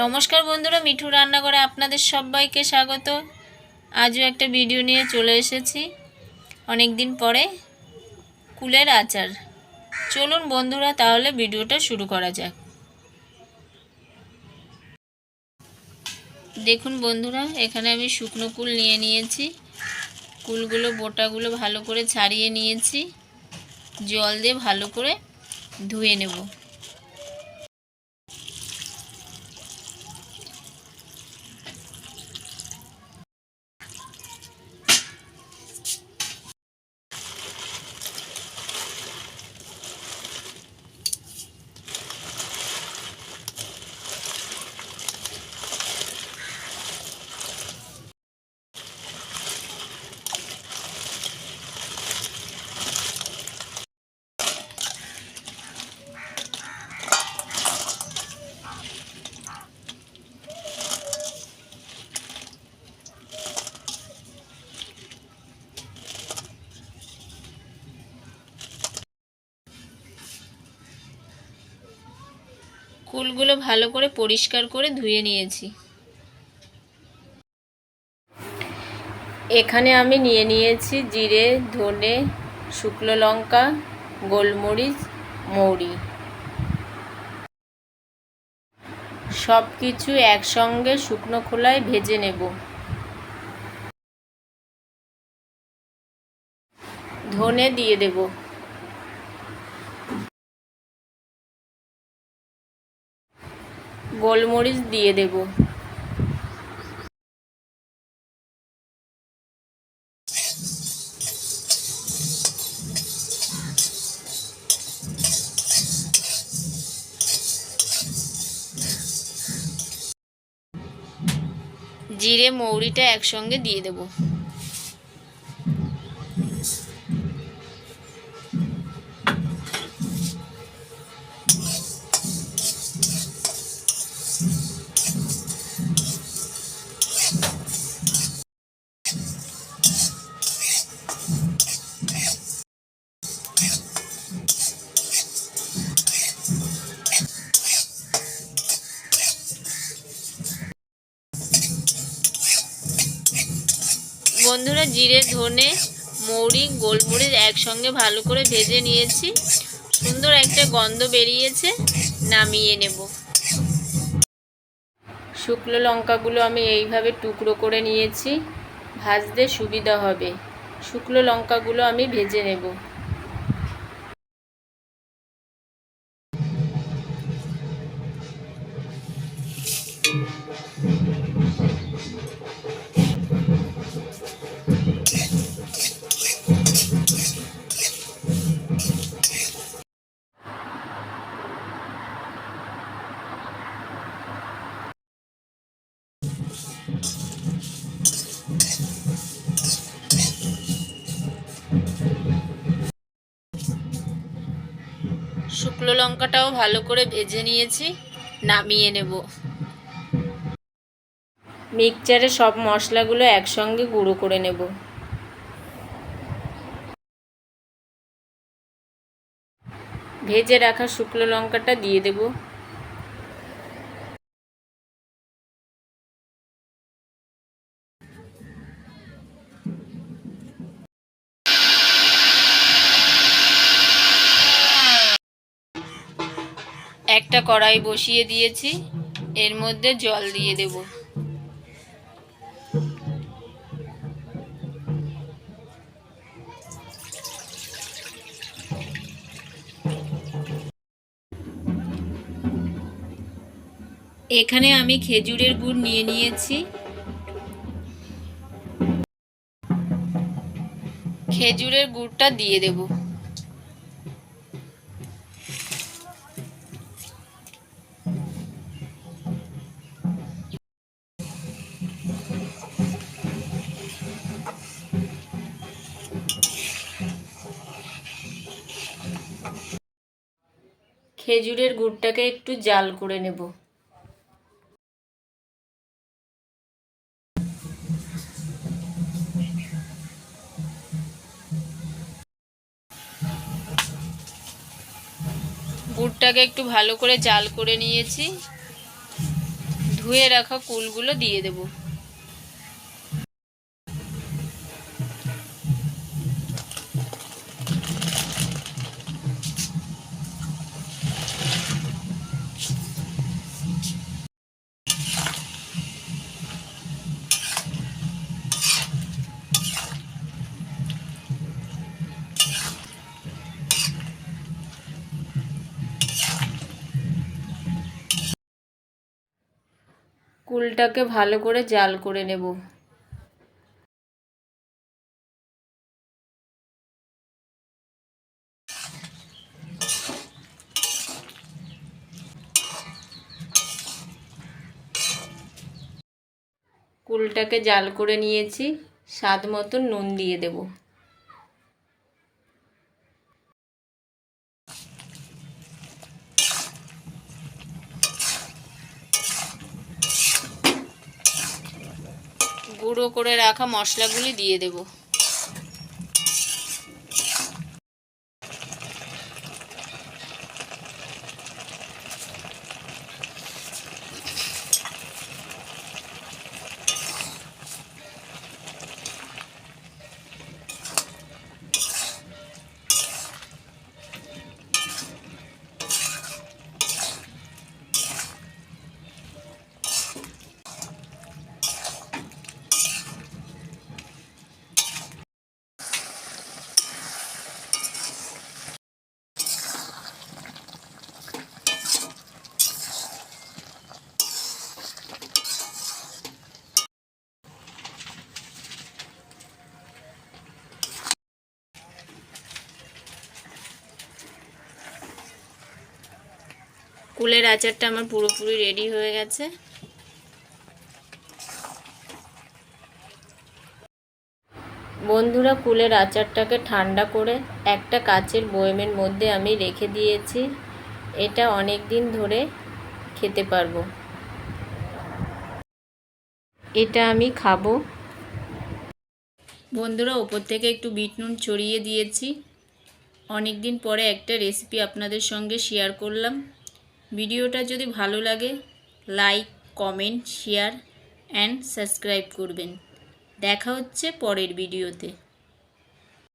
নমস্কার বন্ধুরা, মিঠু রান্নাঘরে আপনাদের সবাইকে স্বাগত। আজও একটা ভিডিও নিয়ে চলে এসেছি অনেক দিন পরে, কুলের আচার। চলুন বন্ধুরা তাহলে ভিডিওটা শুরু করা যাক। দেখুন বন্ধুরা, এখানে আমি শুকনো কুল নিয়ে নিয়েছি। কুলগুলো বোটাগুলো ভালো করে ছাড়িয়ে নিয়েছি, জল দিয়ে ভালো করে ধুয়ে নেব। কুলগুলো ভালো করে পরিষ্কার করে ধুয়ে নিয়েছি। এখানে আমি নিয়ে নিয়েছি জিরে, ধনে, শুকনো লঙ্কা, গোলমরিচ, মৌরি। সব কিছু একসঙ্গে শুকনো খোলায় ভেজে নেব। ধনে দিয়ে দেব, গোলমরিচ দিয়ে দেব, জিরে মৌরিটা একসঙ্গে দিয়ে দেব। বন্ধুরা, জিরে, ধনে, মৌরি, গোলমরিচ একসঙ্গে ভালো করে ভেজে নিয়েছি। সুন্দর একটা গন্ধ বেরিয়েছে, নামিয়ে নেব। শুকনো লঙ্কাগুলো আমি এইভাবে টুকরো করে নিয়েছি, ভাজতে সুবিধা হবে। শুকনো লঙ্কাগুলো আমি ভেজে নেব। শুকনো লঙ্কাটাও ভালো করে ভেজে নিয়েছি, নামিয়ে নেব। মিক্সচারে সব মশলাগুলো একসঙ্গে গুঁড়ো করে নেব। ভেজে রাখা শুকনো লঙ্কাটা দিয়ে দেব। একটা কড়াই বসিয়ে দিয়েছি, এর মধ্যে জল দিয়ে দেব। এখানে আমি খেজুরের গুড় নিয়ে নিয়েছি। খেজুরের গুড়টা দিয়ে দেব। খেজুরের গুড়টাকে একটু জাল করে নেব। গুড়টাকে একটু ভালো করে জাল করে নিয়েছি। ধুয়ে রাখা কুলগুলো দিয়ে দেব। কুলটাকে ভালো করে জাল করে নেব। কুলটাকে জাল করে নিয়েছি, স্বাদ মতো নুন দিয়ে দেব। গুঁড়ো করে রাখা মশলাগুলি দিয়ে দেব। কুলের আচারটা আমার পুরোপুরি রেডি হয়ে গেছে। বন্ধুরা, কুলের আচারটাকে ঠান্ডা করে একটা কাচের বয়মের মধ্যে আমি রেখে দিয়েছি। এটা অনেক দিন ধরে খেতে পারবো। এটা আমি খাবো। বন্ধুরা, ওপর থেকে একটু বিট নুন ছড়িয়ে দিয়েছি। অনেক দিন পরে একটা রেসিপি আপনাদের সঙ্গে শেয়ার করলাম। ভিডিওটা যদি ভালো লাগে like, comment, share and subscribe করবেন। দেখা হচ্ছে পরের ভিডিওতে।